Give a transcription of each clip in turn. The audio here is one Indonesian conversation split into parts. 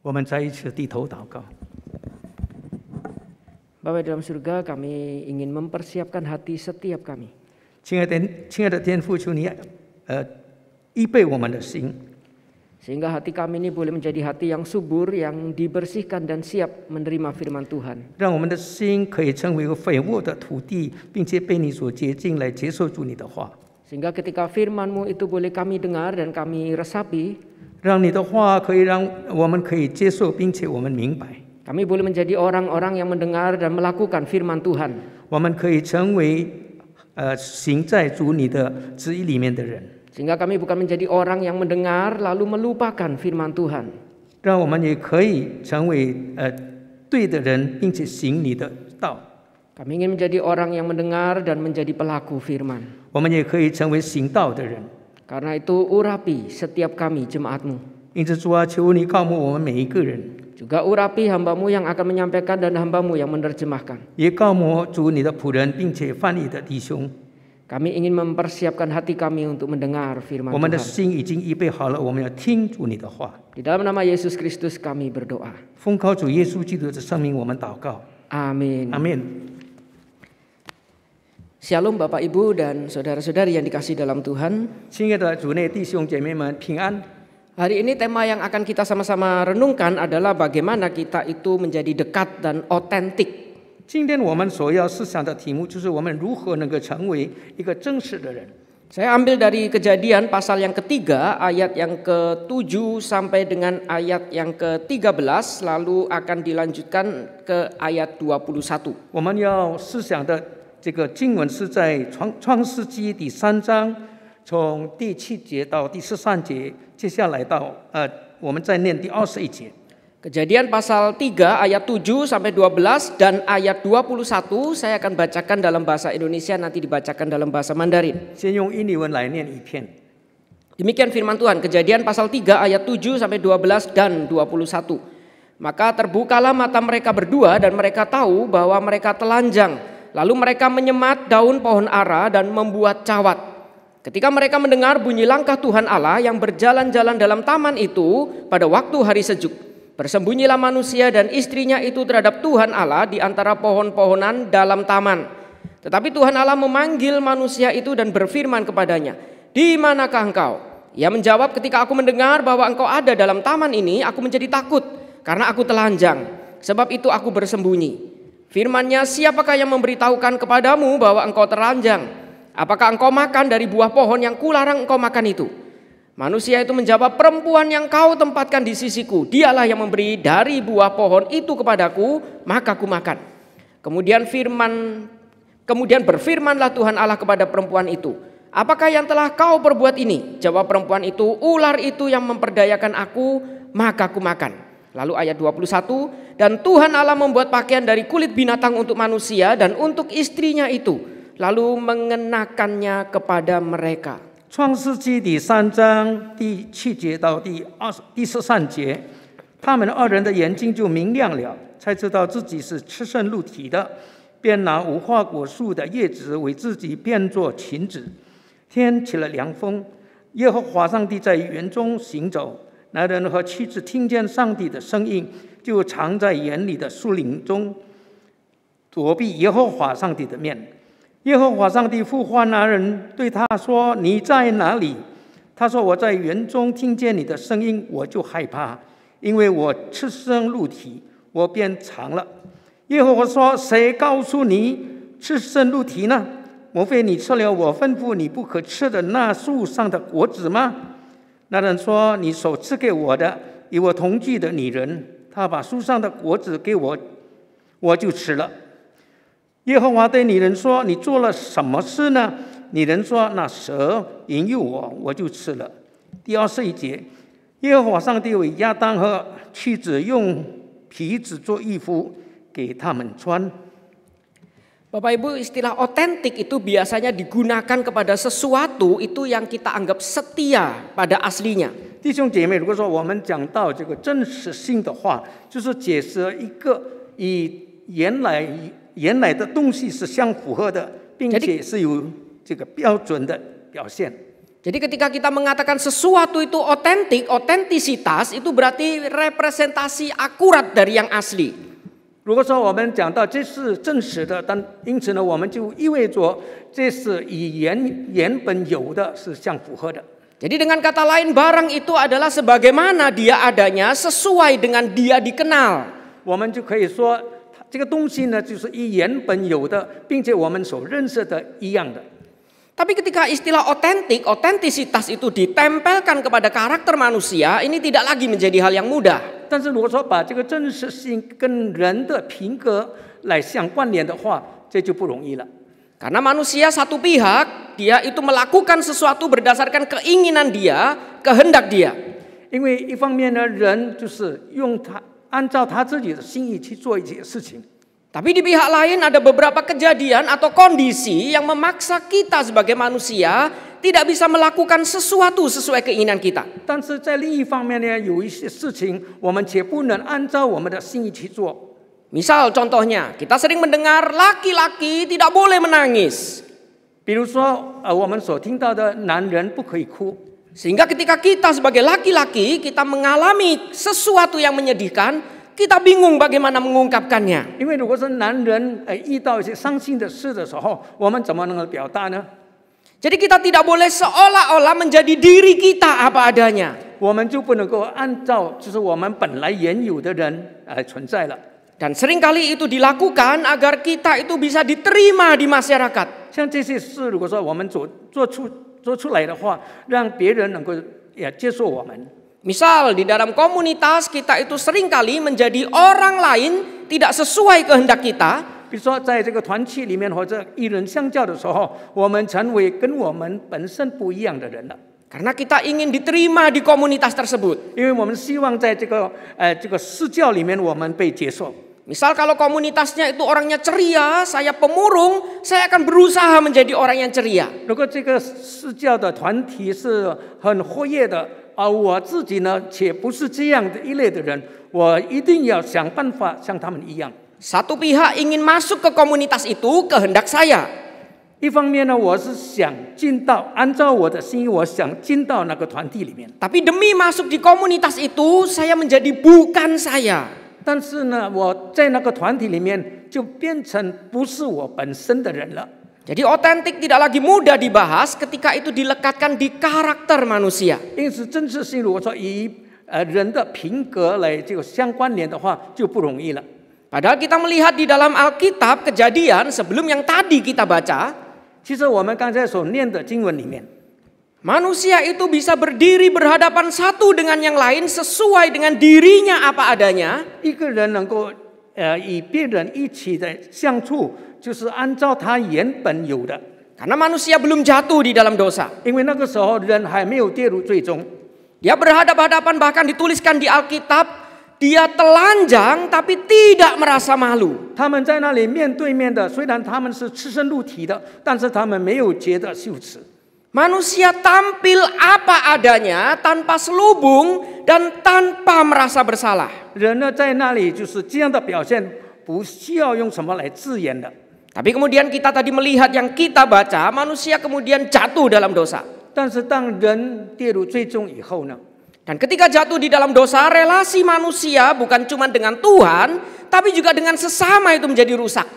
我们再一次低头祷告。 Bapa dalam surga, kami ingin mempersiapkan hati setiap kami. 亲爱的天父，求你预备我们的心， Sehingga hati kami ini boleh menjadi hati yang subur, yang dibersihkan dan siap menerima firman Tuhan. 让我们的心可以成为一个肥沃的土地，并且被你所洁净，来接受主你的话。 Sehingga ketika firman-Mu itu boleh kami dengar dan kami resapi, 让你的话可以让我们可以接受，并且我们明白， kami boleh menjadi orang-orang yang mendengar dan melakukan firman Tuhan. 我们可以成为行在主你的旨意里面的人。 Sehingga kami bukan menjadi orang yang mendengar lalu melupakan firman Tuhan. 让我们也可以成为对的人，并且行你的道。 Kami ingin menjadi orang yang mendengar dan menjadi pelaku firman. 我们也可以成为行道的人。 Karena itu urapi setiap kami jemaat-Mu. 因此，主啊，求你告诉我们每一个人， Juga urapi hamba-Mu yang akan menyampaikan dan hamba-Mu yang menerjemahkan. 也告诉主你的仆人，并且翻译的弟兄， Kami ingin mempersiapkan hati kami untuk mendengar firman 我们的 Tuhan. 心已经预备好了，我们要听主你的话。 Di dalam nama Yesus Kristus kami berdoa. 奉靠主耶稣基督的圣名，我们祷告。 Amin. 阿门。 Shalom Bapak Ibu dan saudara-saudari yang dikasihi dalam Tuhan. 亲爱的主内弟兄姐妹们，平安。 Hari ini tema yang akan kita sama-sama renungkan adalah bagaimana kita itu menjadi dekat dan otentik. 今天我们所要思想的题目就是我们如何能够成为一个真实的人。 Saya ambil dari Kejadian pasal yang ketiga, ayat yang ke-7 sampai dengan ayat yang ke-13, lalu akan dilanjutkan ke ayat 21. 我们要思想的这个经文是在创世纪第3章，从第7节到第13节，接下来到我们再念第21节。 Kejadian pasal 3 ayat 7 sampai 12 dan ayat 21 saya akan bacakan dalam bahasa Indonesia, nanti dibacakan dalam bahasa Mandarin. 先用印尼文来念一篇。 Demikian firman Tuhan, Kejadian pasal 3 ayat 7 sampai 12 dan 21. Maka terbukalah mata mereka berdua dan mereka tahu bahwa mereka telanjang. Lalu mereka menyemat daun pohon ara dan membuat cawat. Ketika mereka mendengar bunyi langkah Tuhan Allah yang berjalan-jalan dalam taman itu pada waktu hari sejuk, bersembunyilah manusia dan istrinya itu terhadap Tuhan Allah di antara pohon-pohonan dalam taman. Tetapi Tuhan Allah memanggil manusia itu dan berfirman kepadanya, "Di manakah engkau?" Ia menjawab, "Ketika aku mendengar bahwa engkau ada dalam taman ini, aku menjadi takut karena aku telanjang. Sebab itu aku bersembunyi." Firman-Nya, "Siapakah yang memberitahukan kepadamu bahwa engkau telanjang? Apakah engkau makan dari buah pohon yang kularang engkau makan itu?" Manusia itu menjawab, "Perempuan yang kau tempatkan di sisiku, dialah yang memberi dari buah pohon itu kepadaku, maka ku makan." Kemudian berfirmanlah Tuhan Allah kepada perempuan itu, "Apakah yang telah kau perbuat ini?" Jawab perempuan itu, "Ular itu yang memperdayakan aku, maka ku makan." Lalu ayat 21, "Dan Tuhan Allah membuat pakaian dari kulit binatang untuk manusia dan untuk istrinya itu, lalu mengenakannya kepada mereka." 创世纪第3章第7节到第13节，他们二人的眼睛就明亮了，才知道自己是赤身露体的，便拿无花果树的叶子为自己编作裙子。天起了凉风，耶和华上帝在园中行走，男人和妻子听见上帝的声音，就藏在园里的树林中，躲避耶和华上帝的面。耶和华上帝呼唤那人，对他说：“你在哪里？”他说：“我在园中听见你的声音，我就害怕，因为我赤身露体，我便藏了。”耶和华说：“谁告诉你赤身露体呢？莫非你吃了我吩咐你不可吃的那树上的果子吗？”那人说：“你所赐给我的与我同居的女人，她把树上的果子给我，我就吃了。”耶和华对女人说：“你做了什么事呢？”女人说：“那蛇引诱我，我就吃了。”第21节，耶和华上帝为亚当和妻子用皮子做衣服给他们穿。 Bapak Ibu, istilah otentik itu biasanya digunakan kepada sesuatu itu yang kita anggap setia pada aslinya. 弟兄姐妹，如果说我们讲到这个真实性的话，就是解释一个与原来的东西是相符合的，并且是有这个标准的表现。Jadi ketika kita mengatakan sesuatu itu otentik, otentisitas itu berarti representasi akurat dari yang asli. 如果说我们讲到这是真实的，但因此呢，我们就意味着这是与原本有的是相符合的。 Jadi dengan kata lain barang itu adalah sebagaimana dia adanya sesuai dengan dia dikenal. 我们就可以说，这个东西呢，就是与原本有的，并且我们所认识的一样的。 Tapi ketika istilah otentik, otentisitas itu ditempelkan kepada karakter manusia, ini tidak lagi menjadi hal yang mudah. 但是如果说把这个真实性跟人的品格来相关联的话，这就不容易了。 Karena manusia satu pihak, dia itu melakukan sesuatu berdasarkan keinginan dia, kehendak dia. 因为一方面呢，人就是按照他自己的心意去做一些事情。 Tapi di pihak lain ada beberapa kejadian atau kondisi yang memaksa kita sebagai manusia tidak bisa melakukan sesuatu sesuai keinginan kita. 但是在另一方面呢，有一些事情我们却不能按照我们的心意去做。 Misal contohnya, kita sering mendengar laki-laki tidak boleh menangis. 比如说，我们所听到的男人不可以哭。 Sehingga ketika kita sebagai laki-laki kita mengalami sesuatu yang menyedihkan, kita bingung bagaimana mengungkapkannya. 因为如果是男人遇到一些伤心的事的时候，我们怎么能够表达呢？ Jadi kita tidak boleh seolah-olah menjadi diri kita apa adanya. 我们就不能够按照就是我们本来原有的人存在了。 Dan seringkali itu dilakukan agar kita itu bisa diterima di masyarakat. 像这些事，如果说我们做出来的话，让别人能够接受我们。 Misal di dalam komunitas kita itu seringkali menjadi orang lain tidak sesuai kehendak kita. 比如说，在这个团契里面或者与人相交的时候，我们成为跟我们本身不一样的人了。 Karena kita ingin diterima di komunitas tersebut. 因为我们希望在这个私教里面我们被接受。 Misal kalau komunitasnya itu orangnya ceria, saya pemurung, saya akan berusaha menjadi orang yang ceria. 如果这个私教的团体是很活跃的，而我自己呢，且不是这样的一类的人，我一定要想办法像他们一样。 Satu pihak ingin masuk ke komunitas itu kehendak saya. 一方面呢，我是想进到按照我的心意，我想进到那个团体里面。 Tapi demi masuk di komunitas itu, saya menjadi bukan saya. 但是呢，我在那个团体里面就变成不是我本身的人了。 Jadi otentik tidak lagi mudah dibahas ketika itu dilekatkan di karakter manusia. 因此，真实性如果说以人的品格来这个相关联的话，就不容易了。 Padahal kita melihat di dalam Alkitab kejadian sebelum yang tadi kita baca, 其实我们刚才所念的经文里面， manusia itu bisa berdiri berhadapan satu dengan yang lain sesuai dengan dirinya apa adanya. 一个人能够与别人一起的相处，就是按照他原本有的。 Karena manusia belum jatuh di dalam dosa. 因为那个时候人还没有跌入最终， Dia berhadapan-hadapan bahkan dituliskan di Alkitab, dia telanjang tapi tidak merasa malu. 他们在那里面对面的，虽然他们是赤身露体的，但是他们没有觉得羞耻。 Manusia tampil apa adanya tanpa selubung dan tanpa merasa bersalah. 人呢，在那里就是这样的表现，不需要用什么来自言的。 Tapi kemudian kita tadi melihat yang kita baca, manusia kemudian jatuh dalam dosa. 但是当人跌入最终以后呢， Dan ketika jatuh di dalam dosa, relasi manusia bukan cuma dengan Tuhan, tapi juga dengan sesama itu menjadi rusak.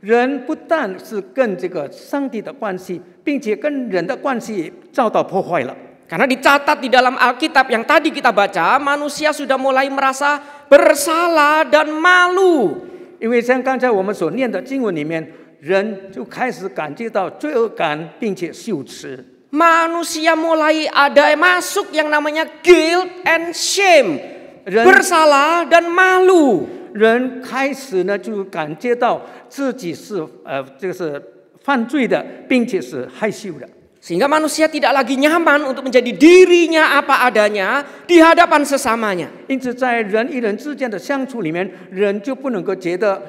人不但是跟这个上帝的关系，并且跟人的关系遭到破坏了。 Karena dicatat di dalam Alkitab yang tadi kita baca, manusia sudah mulai merasa bersalah dan malu. 因为像刚才我们所念的经文里面，人就开始感觉到罪恶感，并且羞耻。 Manusia mulai ada masuk yang namanya guilt and shame, bersalah dan malu. 人开始呢就感觉到自己是这个是犯罪的，并且是害羞的。 Sehingga manusia tidak lagi nyaman untuk menjadi dirinya apa adanya di hadapan sesamanya. 因此，在人与人之间的相处里面，人就不能够觉得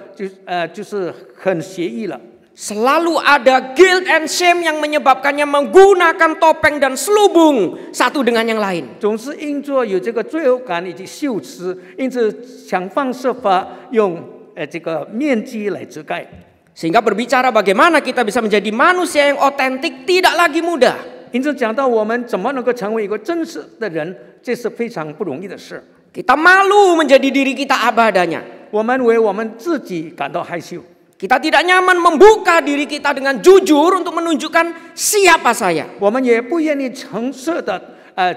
就是很协议了。 Selalu ada guilt and shame yang menyebabkannya menggunakan topeng dan selubung satu dengan yang lain. 总是因着有这个罪恶感以及羞耻，因此想方设法用这个面具来遮盖。 Sehingga berbicara bagaimana kita bisa menjadi manusia yang otentik tidak lagi mudah. 因此讲到我们怎么能够成为一个真实的人，这是非常不容易的事。 Kita malu menjadi diri kita apa adanya. 我们为我们自己感到害羞， Kita tidak nyaman membuka diri kita dengan jujur untuk menunjukkan siapa saya. 我们也不愿意诚实的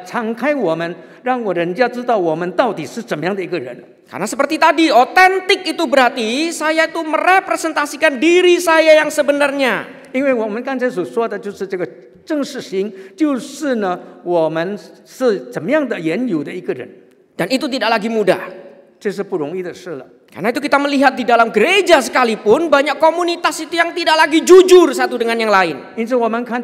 敞开我们，让人家知道我们到底是怎么样的一个人。 Karena seperti tadi, otentik itu berarti saya itu merepresentasikan diri saya yang sebenarnya. 因为我们刚才所说的就是这个正式型，就是呢，我们是怎么样的原有的一个人， Dan itu tidak lagi mudah. 这是不容易的事了。 Karena itu kita melihat di dalam gereja sekalipun banyak komunitas itu yang tidak lagi jujur satu dengan yang lain. 因此，我们看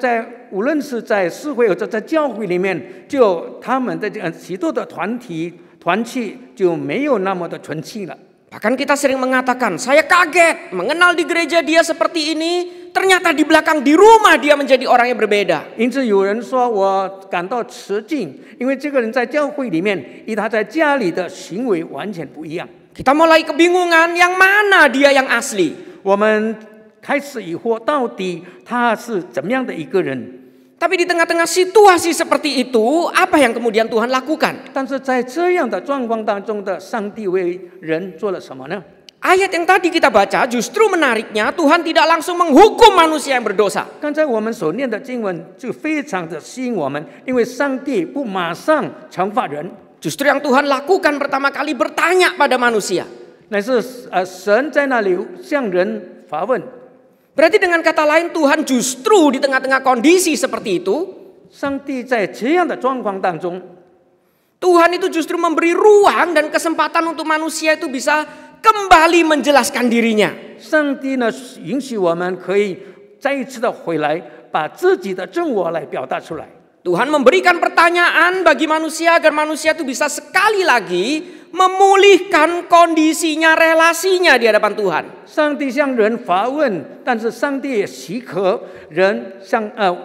无论是在社会或者在教会里面，就他们的许多的团契就没有那么的纯净了。 Bahkan kita sering mengatakan, saya kaget mengenal di gereja dia seperti ini, ternyata di belakang di rumah dia menjadi orang yang berbeda. 因此，有人说我感到吃惊，因为这个人在教会里面，与他在家里的行为完全不一样。 Kita mulai kebingungan yang mana dia yang asli. 我们开始疑惑，到底他是怎么样的一个人？ Tapi di tengah-tengah situasi seperti itu, apa yang kemudian Tuhan lakukan? 但是在这样的状况当中的上帝为人做了什么呢？ Ayat yang tadi kita baca justru menariknya Tuhan tidak langsung menghukum manusia yang berdosa. 刚才我们所念的经文就非常的吸引我们，因为上帝不马上惩罚人， Justru yang Tuhan lakukan pertama kali bertanya pada manusia. 乃是神在那里向人发问。 Berarti dengan kata lain Tuhan justru di tengah-tengah kondisi seperti itu, 上帝在这样的状况当中， Tuhan itu justru memberi ruang dan kesempatan untuk manusia itu bisa kembali menjelaskan dirinya. 上帝呢允许我们可以再一次的回来，把自己的真我来表达出来。 Tuhan memberikan pertanyaan bagi manusia agar manusia itu bisa sekali lagi memulihkan kondisinya, relasinya di hadapan Tuhan. 上帝向人发问，但是上帝也许可人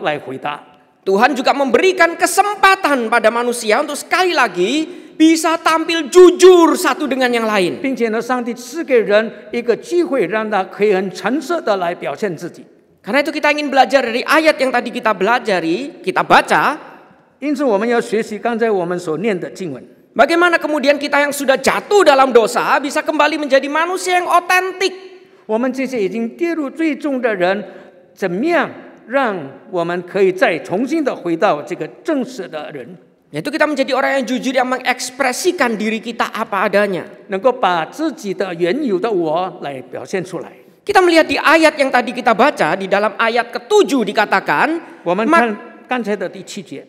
来回答。 Tuhan juga memberikan kesempatan pada manusia untuk sekali lagi bisa tampil jujur satu dengan yang lain. 并且呢，上帝赐给人一个机会，让他可以很诚实的来表现自己。 Karena itu kita ingin belajar dari ayat yang tadi kita baca. 因此，我们要学习刚才我们所念的经文。 Bagaimana kemudian kita yang sudah jatuh dalam dosa bisa kembali menjadi manusia yang otentik. 我们这些已经跌入最终的人，怎么样让我们可以再重新的回到这个正式的人？ Yaitu kita menjadi orang yang jujur yang mengekspresikan diri kita apa adanya. 能够把自己的原有的我来表现出来。 Kita melihat di ayat yang tadi kita baca, di dalam ayat ke-7 dikatakan, 我们看刚才的第7节。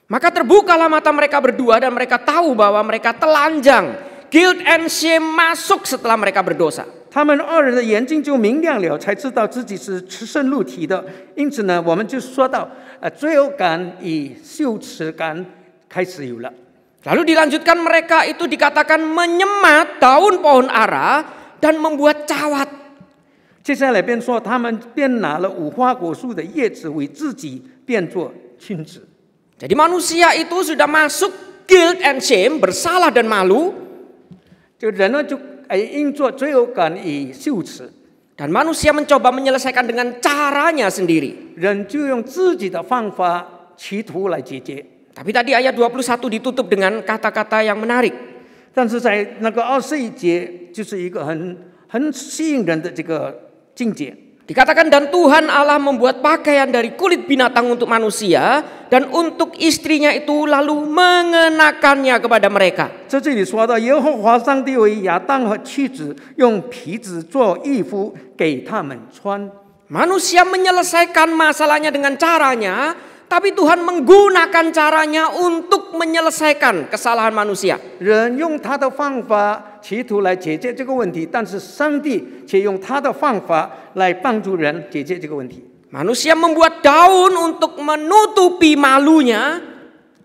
maka terbukalah mata mereka berdua dan mereka tahu bahwa mereka telanjang. Guilt and shame masuk setelah mereka berdosa. 他们二人的眼睛就明亮了，才知道自己是赤身露体的。因此呢，我们就说到，罪恶感与羞耻感开始有了。 Lalu dilanjutkan mereka itu dikatakan menyemat daun pohon ara dan membuat cawat. 接下来便说，他们便拿了无花果树的叶子为自己变作裙子。 Jadi manusia itu sudah masuk guilt and shame, bersalah dan malu. 就人呢就因做罪恶感与羞耻， Dan manusia mencoba menyelesaikan dengan caranya sendiri. 人就用自己的方法企图来解决。 Tapi tadi ayat 21 ditutup dengan kata-kata yang menarik. 但是在那个21节，就是一个很吸引人的这个境界。 Dikatakan dan Tuhan Allah membuat pakaian dari kulit binatang untuk manusia dan untuk istrinya itu lalu mengenakannya kepada mereka. 在这里说到，耶和华上帝为亚当和妻子用皮子做衣服给他们穿。 Manusia menyelesaikan masalahnya dengan caranya, tapi Tuhan menggunakan caranya untuk menyelesaikan kesalahan manusia. 人用他的方法企图来解决这个问题，但是上帝却用他的方法来帮助人解决这个问题。 Manusia membuat daun untuk menutupi malunya.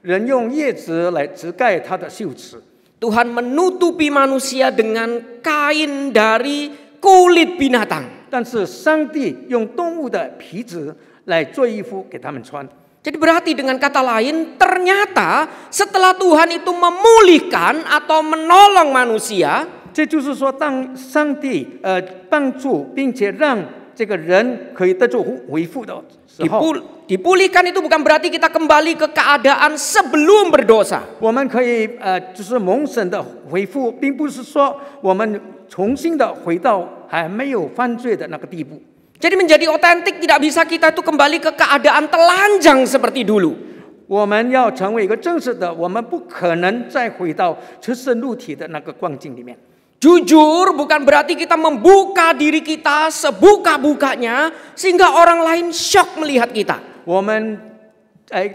人用叶子来遮盖他的羞耻。 Tuhan menutupi manusia dengan kain dari kulit binatang. 但是上帝用动物的皮子来做衣服给他们穿。 Jadi berarti dengan kata lain, ternyata setelah Tuhan itu memulihkan atau menolong manusia, 这就是说，当上帝帮助并且让这个人可以得到恢复的时候， Dipulihkan itu bukan berarti kita kembali ke keadaan sebelum berdosa. 我们可以就是蒙神的恢复，并不是说我们重新的回到还没有犯罪的那个地步。 Jadi menjadi otentik tidak bisa kita itu kembali ke keadaan telanjang seperti dulu. 我们要成为一个正式的，我们不可能再回到赤身露体的那个光景里面。 Jujur bukan berarti kita membuka diri kita sebuka-bukanya sehingga orang lain shock melihat kita. 我们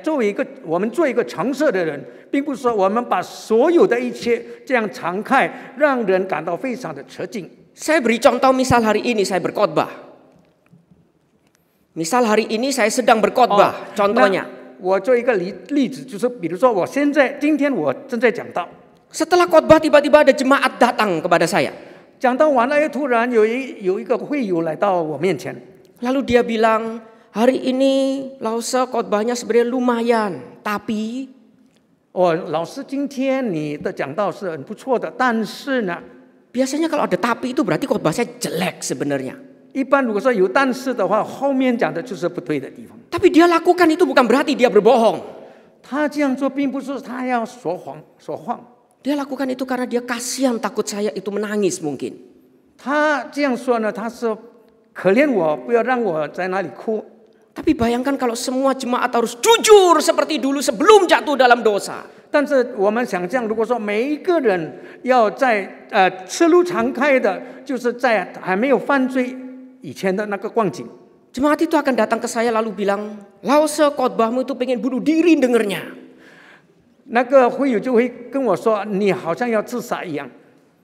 做一个诚实的人，并不是说我们把所有的一切这样敞开，让人感到非常的吃惊。 Saya beri contoh, misal hari ini saya berkhotbah. Misal hari ini saya sedang berkhotbah, contohnya. 我做一个例子，就是比如说今天我正在讲道， Setelah khotbah tiba-tiba ada jemaat datang kepada saya. 讲道完了，突然有一个会友来到我面前， Lalu dia bilang, hari ini Lause khotbahnya sebenarnya lumayan, tapi 老师，今天你的讲道是很不错的，但是呢， biasanya kalau ada tapi itu berarti khotbah saya jelek sebenarnya. 一般如果说有但是的话，后面讲的就是不对的地方。 Tapi dia lakukan itu bukan berarti dia berbohong. 他这样做，并不是他要说谎。 Dia lakukan itu karena dia kasihan takut saya itu menangis mungkin. 他这样说呢，他是可怜我，不要让我在那里哭。 Tapi bayangkan kalau semua jemaat harus jujur seperti dulu sebelum jatuh dalam dosa. 但是我们想象，如果说每一个人要在赤露敞开的，就是在还没有犯罪以前的那个光景， Jemaat itu akan datang ke saya lalu bilang, Lause khotbahmu itu pengen bunuh diri dengernya. 那个会友就会跟我说：“你好像要自杀一样，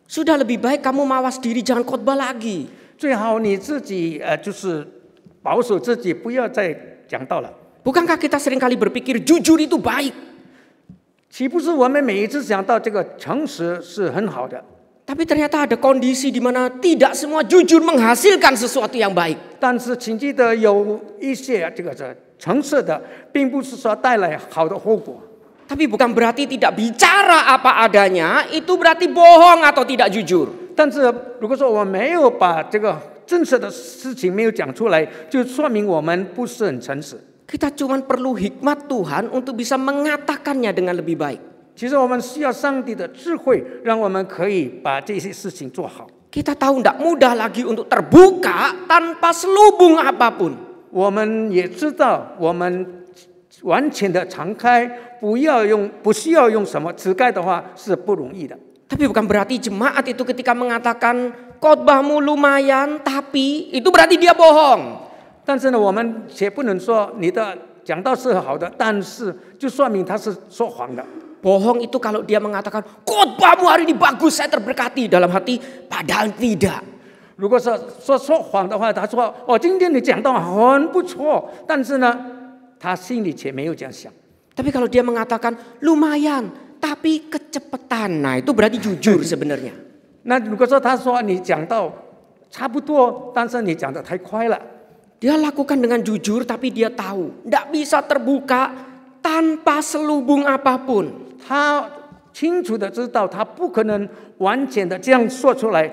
Sudah lebih baik kamu mawas diri jangan khotbah lagi. 最好你自己就是保守自己，不要再讲道了。” Bukankah kita seringkali berpikir jujur itu baik? 岂不是我们每一次讲到这个诚实是很好的？ Tapi ternyata ada kondisi di mana tidak semua jujur menghasilkan sesuatu yang baik. 但是请记得，有一些这个诚实的，并不是说带来好的后果。 Tapi bukan berarti tidak bicara apa adanya, itu berarti bohong atau tidak jujur. 但是如果说我没有把这个真实的事情没有讲出来，就说明我们不是很诚实。 Kita cuma perlu hikmat Tuhan untuk bisa mengatakannya dengan lebih baik. 其实我们需要上帝的智慧，让我们可以把这些事情做好。 Kita tahu tidak mudah lagi untuk terbuka tanpa selubung apapun. 我们也知道，我们完全的敞开，不需要用什么遮盖的话是不容易的。 Tapi bukan berarti jemaat itu ketika mengatakan khotbahmu lumayan, tapi itu berarti dia bohong. 但是呢，我们也不能说你的讲道是好的，但是就说明他是说谎的。 Bohong itu kalau dia mengatakan khotbahmu hari ini bagus, saya terberkati, dalam hati padahal tidak. 如果说谎的话，他说今天你讲道很不错，但是呢，他心里却没有这样想。 Tapi kalau dia mengatakan lumayan, tapi kecepatan, nah itu berarti jujur sebenarnya. 那如果说他说你讲道差不多，但是你讲得太快了， Dia lakukan dengan jujur, tapi dia tahu tidak bisa terbuka tanpa selubung apapun. 他清楚的知道他不可能完全的这样说出来，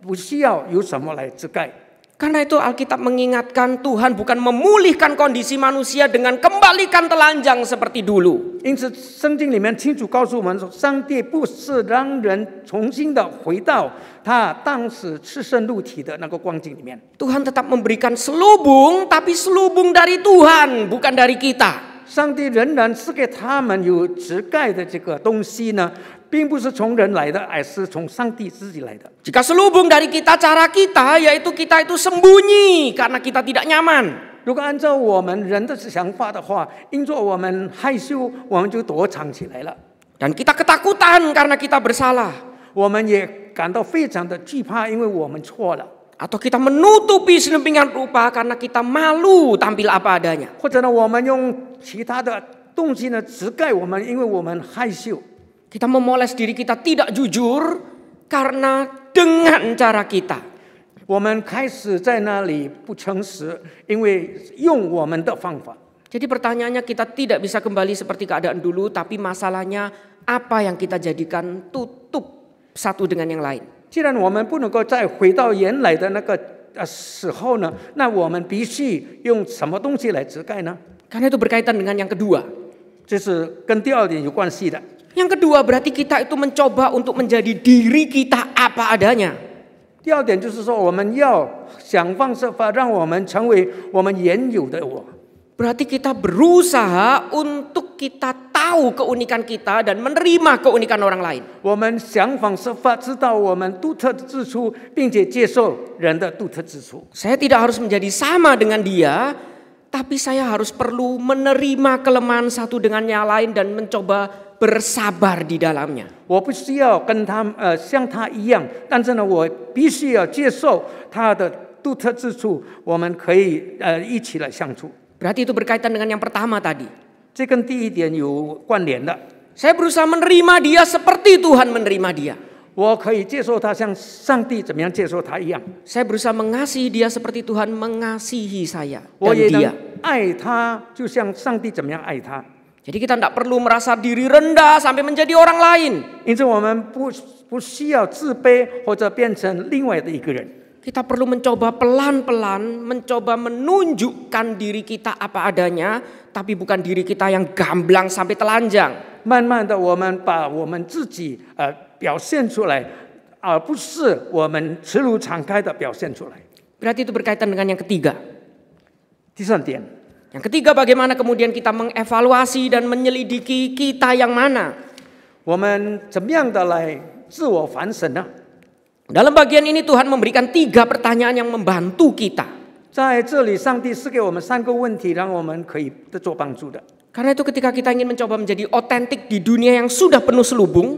不需要有什么来遮盖。 Karena itu Alkitab mengingatkan Tuhan bukan memulihkan kondisi manusia dengan kembalikan telanjang seperti dulu. 因此，圣经里面清楚告诉我们说，上帝不是让人重新的回到他当时赤身露体的那个光景里面。 Tuhan tetap memberikan selubung, tapi selubung dari Tuhan, bukan dari kita. 上帝仍然是给他们有遮盖的这个东西呢，并不是从人来的，而是从上帝自己来的。 Jika selubung dari kita, cara kita, yaitu kita itu sembunyi karena kita tidak nyaman. 如果按照我们人的想法的话，因着我们害羞，我们就躲藏起来了。 Dan kita ketakutan karena kita bersalah. 我们也感到非常的惧怕，因为我们错了。 Atau kita menutupi sedemikian rupa karena kita malu tampil apa adanya. 或者呢，我们用其他的东西呢遮盖我们，因为我们害羞。 Kita memoles diri kita tidak jujur karena dengan cara kita. 我们开始在那里不诚实，因为用我们的方法。 Jadi pertanyaannya kita tidak bisa kembali seperti keadaan dulu, tapi masalahnya apa yang kita jadikan tutup satu dengan yang lain. 既然我们不能够再回到原来的那个时候呢，那我们必须用什么东西来遮盖呢？ Karena itu berkaitan dengan yang kedua. 这是跟第二点有关系的。 Yang kedua berarti kita itu mencoba untuk menjadi diri kita apa adanya. 第二点就是说，我们要想方设法让我们成为我们原有的我。 Berarti kita berusaha untuk kita tahu keunikan kita dan menerima keunikan orang lain. 我们想方设法知道我们独特的之处，并且接受人的独特之处。 Saya tidak harus menjadi sama dengan dia, tapi saya harus perlu menerima kelemahan satu dengan yang lain dan mencoba bersabar di dalamnya. 我不需要跟他像他一样，但是呢，我必须要接受他的独特之处，我们可以一起来相处。 Berarti itu berkaitan dengan yang pertama tadi. 这跟第一点有关联的。 Saya berusaha menerima dia seperti Tuhan menerima dia. 我可以接受他，像上帝怎么样接受他一样。 Saya berusaha mengasihi dia seperti Tuhan mengasihi saya 我 dan 也 dia. 能爱他，就像上帝怎么样爱他。 Jadi kita tidak perlu merasa diri rendah sampai menjadi orang lain. 因此，我们不需要自卑或者变成另外的一个人。 Kita perlu mencoba pelan-pelan, mencoba menunjukkan diri kita apa adanya, tapi bukan diri kita yang gamblang sampai telanjang. 慢慢的，我们把我们自己表现出来，而不是我们耻辱敞开的表现出来。 Berarti itu berkaitan dengan yang ketiga. 第三点， Yang ketiga bagaimana kemudian kita mengevaluasi dan menyelidiki kita yang mana. 我们怎么样的来自我反省呢？ Dalam bagian ini Tuhan memberikan 3 pertanyaan yang membantu kita. 在这里，上帝是给我们3个问题，让我们可以得做帮助的。 Karena itu ketika kita ingin mencoba menjadi otentik di dunia yang sudah penuh selubung,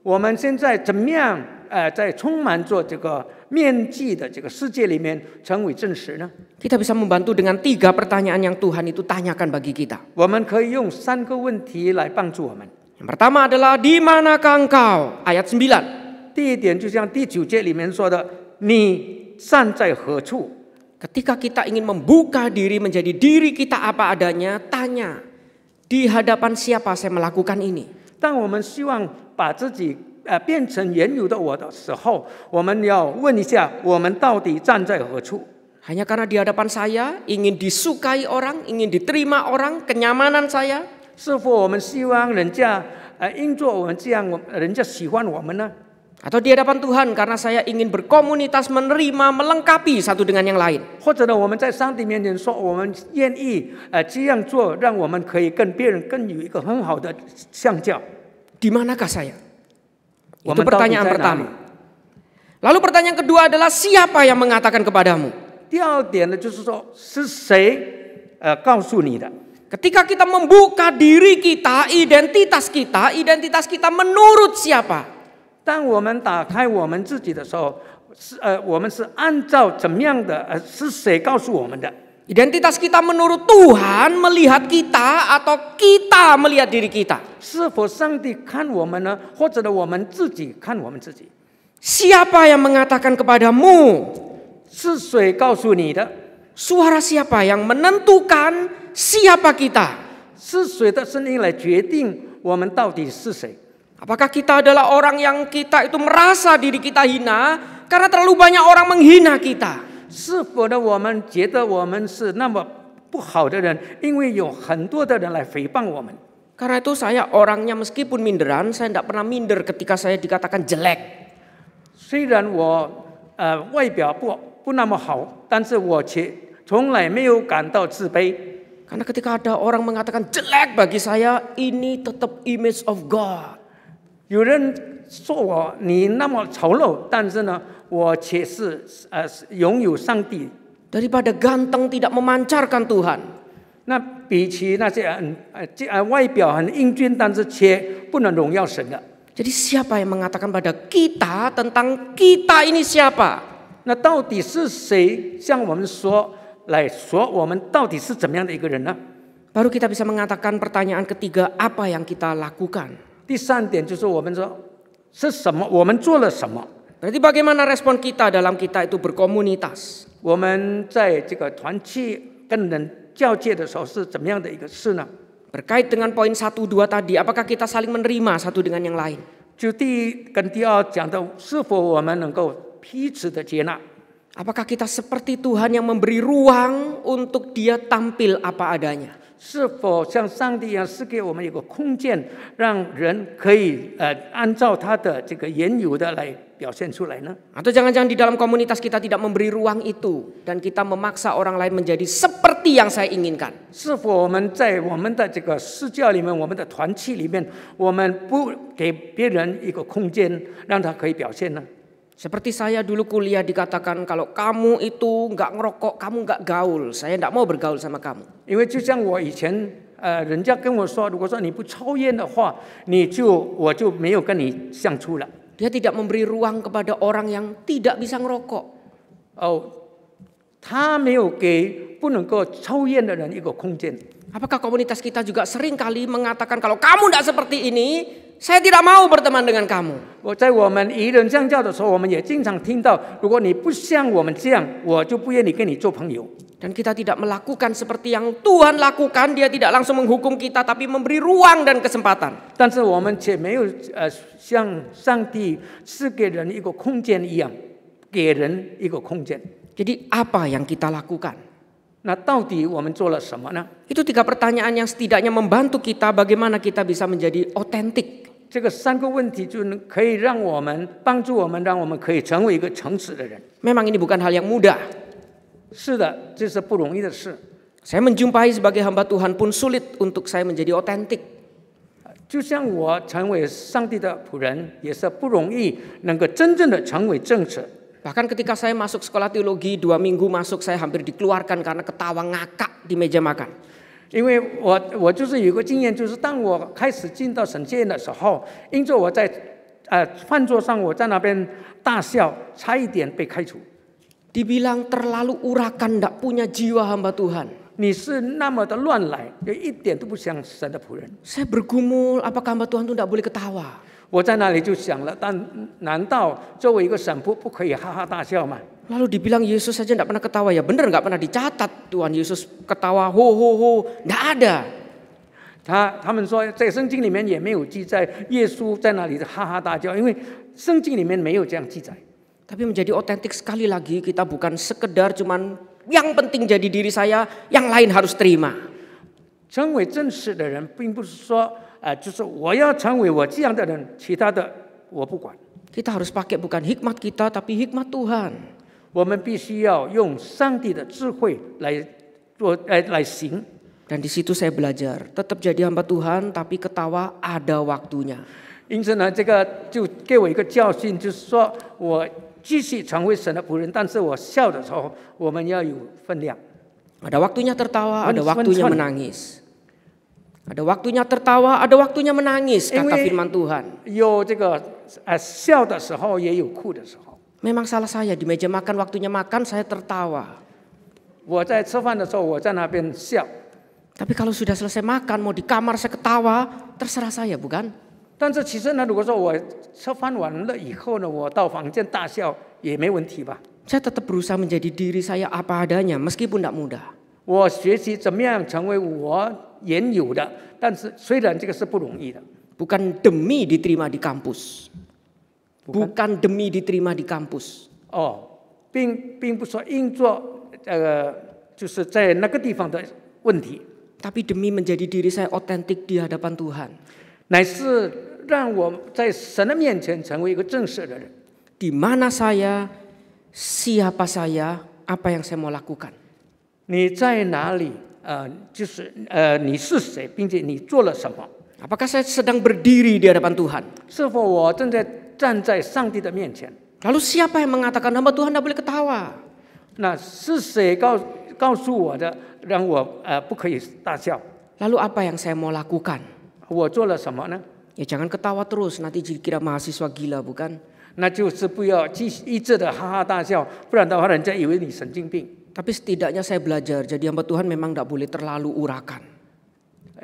我们现在怎么样在充满着这个面具的这个世界里面成为真实呢？ kita bisa membantu dengan 3 pertanyaan yang Tuhan itu tanyakan bagi kita. 我们可以用3个问题来帮助我们。 Yang pertama adalah di manakah engkau? Ayat 9. 第一点，就像第9节里面说的，你站在何处？ Ketika kita ingin membuka diri menjadi diri kita apa adanya, tanya, di hadapan siapa saya melakukan ini? 当我们希望把自己变成原有的我的时候，我们要问一下，我们到底站在何处？ Hanya karena di hadapan saya ingin disukai orang, ingin diterima orang, kenyamanan saya, 是否我们希望人家因着我们这样，人家喜欢我们呢？ atau di hadapan Tuhan karena saya ingin berkomunitas, menerima, melengkapi satu dengan yang lain. 或者呢，我们在上帝面前说，我们愿意这样做，让我们可以跟别人更有一个很好的相较。 Di manakah saya? Itu 我们到底 pertanyaan 在哪里？ pertama. Lalu pertanyaan kedua adalah siapa yang mengatakan kepadamu? 第二点呢，就是说是谁告诉你的？ Ketika kita membuka diri kita, identitas kita menurut siapa? 当我们打开我们自己的时候，我们是按照怎么样的？是谁告诉我们的？ Identitas kita menurut Tuhan melihat kita atau kita melihat diri kita? 是否上帝看我们呢？或者呢，我们自己看我们自己？ Siapa yang mengatakan kepadamu? 是谁告诉你的？ Suara siapa yang menentukan siapa kita? 是谁的声音来决定我们到底是谁？ Apakah kita adalah orang yang kita itu merasa diri kita hina karena terlalu banyak orang menghina kita? 是否呢？我们觉得我们是那么不好的人，因为有很多的人来诽谤我们。 Karena itu saya orangnya meskipun minderan, saya tidak pernah minder ketika saya dikatakan jelek. 虽然我外表不那么好，但是我却从来没有感到自卑。 Karena ketika ada orang mengatakan jelek bagi saya, ini tetap image of God. 有人说我你那么丑陋，但是呢，我却是拥有上帝。 Daripada ganteng tidak memancarkan Tuhan. 那比起那些外表很英俊，但是却不能荣耀神的， Jadi siapa yang mengatakan pada kita tentang kita ini siapa? 那到底是谁向我们来说我们到底是怎么样的一个人呢？ Baru kita bisa mengatakan pertanyaan ketiga, apa yang kita lakukan? 第3点就是我们说是什么，我们做了什么。 Berarti bagaimana respon kita dalam kita itu berkomunitas? 我们在这个团契跟人交界的时候是怎么样的一个事呢？ Berkait dengan poin 1, 2 tadi, apakah kita saling menerima satu dengan yang lain? 就第1跟第2讲的，是否我们能够彼此的接纳？ Apakah kita seperti Tuhan yang memberi ruang untuk dia tampil apa adanya? 是否像上帝一样，是给我们一个空间，让人可以按照他的这个原有的来表现出来呢？ Atau jangan-jangan di dalam komunitas kita tidak memberi ruang itu dan kita memaksa orang lain menjadi seperti yang saya inginkan. 是否我们在我们的这个私教里面，我们的团契里面，我们不给别人一个空间，让他可以表现呢？ Seperti saya dulu kuliah dikatakan kalau kamu itu nggak ngerokok, kamu nggak gaul. Saya nggak mau bergaul sama kamu. 因为就像我以前人家跟我说，如果说你不抽烟的话，我就没有跟你相处了。 Dia tidak memberi ruang kepada orang yang tidak bisa ngerokok. 他没有给不能够抽烟的人一个空间。 Apakah komunitas kita juga sering kali mengatakan kalau kamu tidak seperti ini, saya tidak mau berteman dengan kamu. 在我们与人相交的时候，我们也经常听到，如果你不像我们这样，我就不愿意跟你做朋友。 Dan kita tidak melakukan seperti yang Tuhan lakukan, dia tidak langsung menghukum kita, tapi memberi ruang dan kesempatan. 但是我们却没有像上帝是给人一个空间一样，给人一个空间。 Jadi apa yang kita lakukan? 那到底我们做了什么呢？ Itu 3 pertanyaan yang setidaknya membantu kita bagaimana kita bisa menjadi otentik. 这个3个问题就可以让我们帮助我们，让我们可以成为一个诚实的人。 Memang ini bukan hal yang mudah. 是的，这是不容易的事。 Saya menjumpai sebagai hamba Tuhan pun sulit untuk saya menjadi otentik. 就像我成为上帝的仆人，也是不容易能够真正的成为正直。 Bahkan ketika saya masuk sekolah teologi 2 minggu masuk, saya hampir dikeluarkan karena ketawa ngakak di meja makan. 因为我就是有个经验，就是当我开始进到神学院的时候，因着我在饭桌上我在那边大笑，差一点被开除。 Dibilang terlalu urakan, tidak punya jiwa hamba Tuhan. 你是那么的乱来，就一点都不像神的仆人。 Saya bergumul, apakah hamba Tuhan itu tidak boleh ketawa? 我在那里就想了，但难道作为一个神父不可以哈哈大笑吗？ Lalu dibilang Yesus saja tidak pernah ketawa, ya benar nggak pernah dicatat Tuhan Yesus ketawa ho ho ho, nggak ada. 他们说在圣经里面也没有记载耶稣在那里哈哈大叫，因为圣经里面没有这样记载。 Tapi menjadi otentik sekali lagi kita bukan sekedar cuman yang penting jadi diri saya, yang lain harus terima. 成为真实的人，并不是说就是我要成为我这样的人，其他的我不管。 Kita harus pakai bukan hikmat kita tapi hikmat Tuhan. 我们必须要用上帝的智慧来做，来行。 Dan di situ saya belajar, tetap jadi hamba Tuhan tapi ketawa ada waktunya. 因此呢，这个就给我一个教训，就是说我继续成为神的仆人，但是我笑的时候，我们要有分量。 Ada waktunya tertawa, ada waktunya menangis. Ada waktunya tertawa, ada waktunya menangis, kata firman Tuhan. 有这个笑的时候，也有哭的时候。 Memang salah saya di meja makan, waktunya makan saya tertawa. 我在吃饭的时候，我在那边笑。 Tapi kalau sudah selesai makan, mau di kamar saya ketawa, terserah saya, bukan? 但是其实呢，如果说我吃饭完了以后呢，我到房间大笑也没问题吧？ Saya tetap berusaha menjadi diri saya apa adanya, meskipun tidak mudah. 我学习怎么样成为我原有的，但是虽然这个是不容易的。 Bukan demi diterima di kampus. Bukan demi diterima di kampus. 并不说因做就是在那个地方的问题， Tapi demi menjadi diri saya otentik di hadapan Tuhan. 乃是让我在神的面前成为一个正式的人。 Di mana saya, siapa saya, apa yang saya mau lakukan. 你在哪里？就是你是谁，并且你做了什么？ Apakah saya sedang berdiri di hadapan Tuhan? 是否我正在站在上帝的面前？ Lalu siapa yang mengatakan hamba Tuhan tidak boleh ketawa? 那是谁告诉我的，让我不可以大笑？ Lalu apa yang saya mau lakukan? 我做了什么呢？ Ya jangan ketawa terus, nanti dikira mahasiswa gila, bukan? 那就是不要一直的哈哈大笑，不然的话，人家以为你神经病。 Tapi setidaknya saya belajar, jadi hamba Tuhan memang tidak boleh terlalu urakan.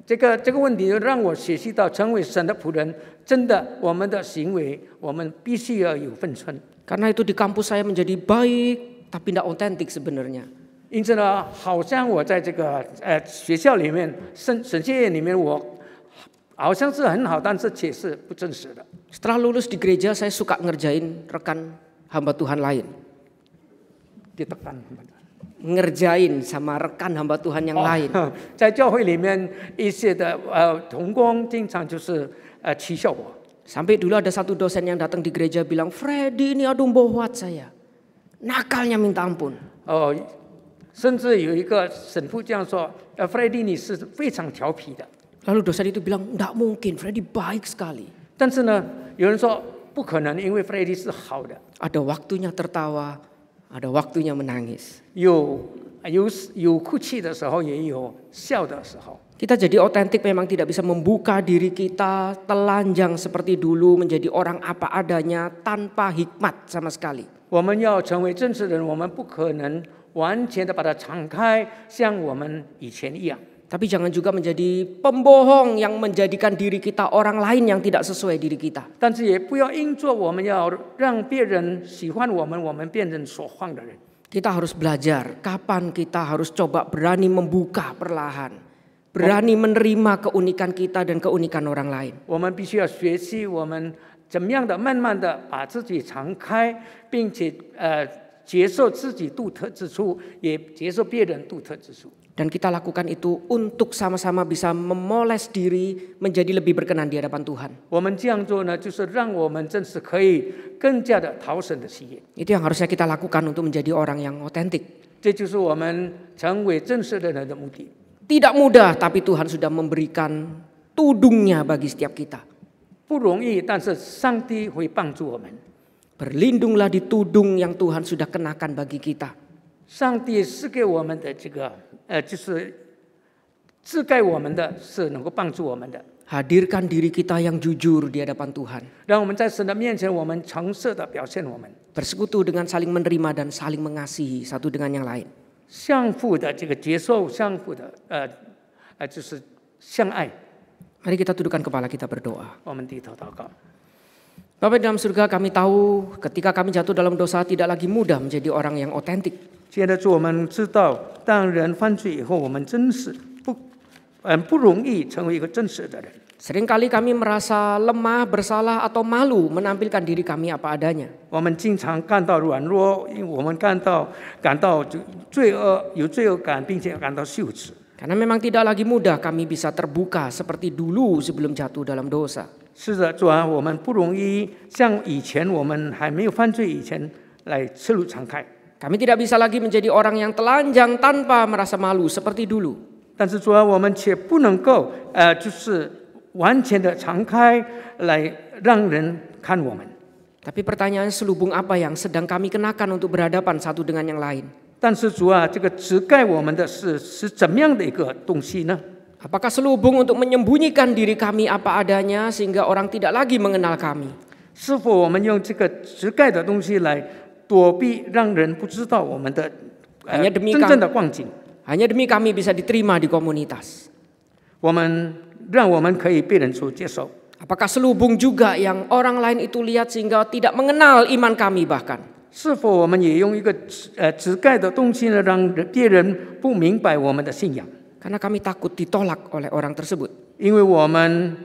这个问题让我学习到，成为神的仆人，真的，我们的行为，我们必须要有分寸。 Karena itu di kampus saya menjadi baik, tapi tidak otentik sebenarnya. 因此呢，好像我在这个学校里面，神学院里面，我好像是很好，但是却是不真实的。 Setelah lulus di gereja, saya suka ngerjain rekan hamba Tuhan lain. Ditekan. ngerjain sama rekan hamba Tuhan yang lain. 在教会里面一些的同工经常就是取笑我。 Sampai dulu ada satu dosen yang datang di gereja bilang, Freddy ini aduh bohwat saya. Nakalnya minta ampun. 甚至有一个神父这样说：“Freddy 你是非常调皮的。” Lalu dosen itu bilang, enggak mungkin, Freddy baik sekali. 但是呢，有人说不可能，因为 Freddy 是好的。 Ada waktunya tertawa, ada waktunya menangis. 有哭泣的时候，也有笑的时候。 Kita jadi otentik memang tidak bisa membuka diri kita telanjang seperti dulu menjadi orang apa adanya tanpa hikmat sama sekali. 我们要成为真实人，我们不可能完全的把它敞开，像我们以前一样。 Tapi jangan juga menjadi pembohong yang menjadikan diri kita orang lain yang tidak sesuai diri kita. 但是也不要因着我们要让别人喜欢我们，我们变成说谎的人。 Kita harus belajar kapan kita harus coba berani membuka perlahan. Berani menerima keunikan kita dan keunikan orang lain. 我们必须要学习，我们怎么样的慢慢的把自己敞开，并且接受自己独特之处，也接受别人独特之处。 Dan kita lakukan itu untuk sama-sama bisa memoles diri menjadi lebih berkenan di hadapan Tuhan. 我们这样做呢，就是让我们真是可以更加的讨神的喜悦。 Itu yang harusnya kita lakukan untuk menjadi orang yang otentik. 这就是我们成为真实的人的目的。 Tidak mudah, tapi Tuhan sudah memberikan tudungnya bagi setiap kita. 不容易，但是上帝会帮助我们。 Berlindunglah di tudung yang Tuhan sudah kenakan bagi kita. 上帝赐给我们的这个就是赐给我们的是能够帮助我们的。 Hadirkan diri kita yang jujur di hadapan Tuhan. 让我们在神的面前，我们诚实的表现我们。 Bersekutu dengan saling menerima dan saling mengasihi satu dengan yang lain. 相互的这个接受，相互的就是相爱。 Mari kita tundukkan kepala kita berdoa. 我们低头祷告。 Bapa di dalam surga, kami tahu ketika kami jatuh dalam dosa tidak lagi mudah menjadi orang yang otentik. 亲爱的主，我们知道，当人犯罪以后，我们真是不容易成为一个真实的人。 Seringkali kami merasa lemah, bersalah atau malu menampilkan diri kami apa adanya. 我们经常感到软弱，因为我们感到罪恶，有罪恶感，并且感到羞耻。 Karena memang tidak lagi mudah kami bisa terbuka seperti dulu sebelum jatuh dalam dosa. 是的，主啊，我们不容易像以前我们还没有犯罪以前来赤露敞开。 Kami tidak bisa lagi menjadi orang yang telanjang tanpa merasa malu seperti dulu. 但是主啊，我们却不能够就是完全的敞开来让人看我们。 Tapi pertanyaan selubung apa yang sedang kami kenakan untuk berhadapan satu dengan yang lain? 但是主啊，这个遮盖我们的是怎么样的一个东西呢？ Apakah selubung untuk menyembunyikan diri kami apa adanya sehingga orang tidak lagi mengenal kami? 是否我们用这个遮盖的东西来躲避，让人不知道我们的真正的光景？ Hanya demi kami bisa diterima di komunitas. 让我们可以被人所接受。 Apakah selubung juga yang orang lain itu lihat sehingga tidak mengenal iman kami bahkan? 是否我们也用一个遮盖的东西呢，让别人不明白我们的信仰？ Karena kami takut ditolak oleh orang tersebut. 因为我们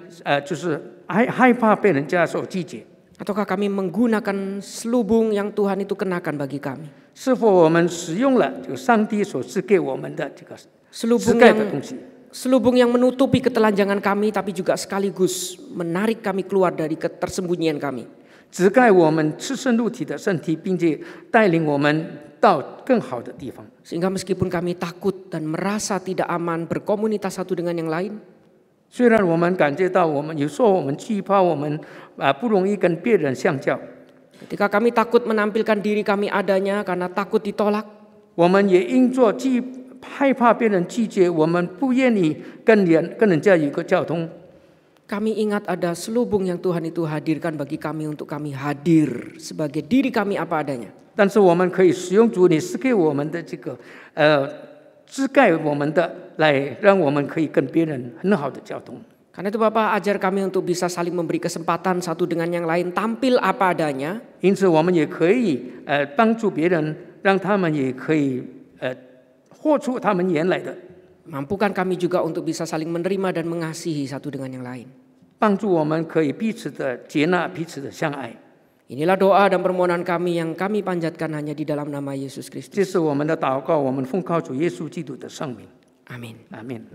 就是害怕被人家所拒绝。 Ataukah kami menggunakan selubung yang Tuhan itu kenakan bagi kami? 是否我们使用了这个上帝所赐给我们的这个遮盖的东西？ Selubung yang menutupi ketelanjangan kami tapi juga sekaligus menarik kami keluar dari ketersembunyian kami. 遮盖我们赤身露体的身体，并且带领我们到更好的地方。 Sehingga meskipun kami takut dan merasa tidak aman berkomunitas satu dengan yang lain, 虽然我们感觉到有时候我们惧怕，我们不容易跟别人相交， ketika kami takut menampilkan diri kami adanya karena takut ditolak, 我们也因着害怕别人拒绝，我们不愿意跟人家有一个交通。 kami ingat ada selubung yang Tuhan itu hadirkan bagi kami untuk kami hadir sebagai diri kami apa adanya. 但是我们可以使用主你赐给我们的这个遮盖我们的，来让我们可以跟别人很好的交通。 Karena itu Bapak ajar kami untuk bisa saling memberi kesempatan satu dengan yang lain tampil apa adanya. 因此我们也可以帮助别人，让他们也可以活出他们原来的。 Mampukan kami juga untuk bisa saling menerima dan mengasihi satu dengan yang lain. 帮助我们可以彼此的接纳，彼此的相爱。Inilah doa dan permohonan kami yang kami panjatkan hanya di dalam nama Yesus 这 Kristus. 是我们的祷告，我们奉靠主耶稣基督的圣名， Amin. 阿门。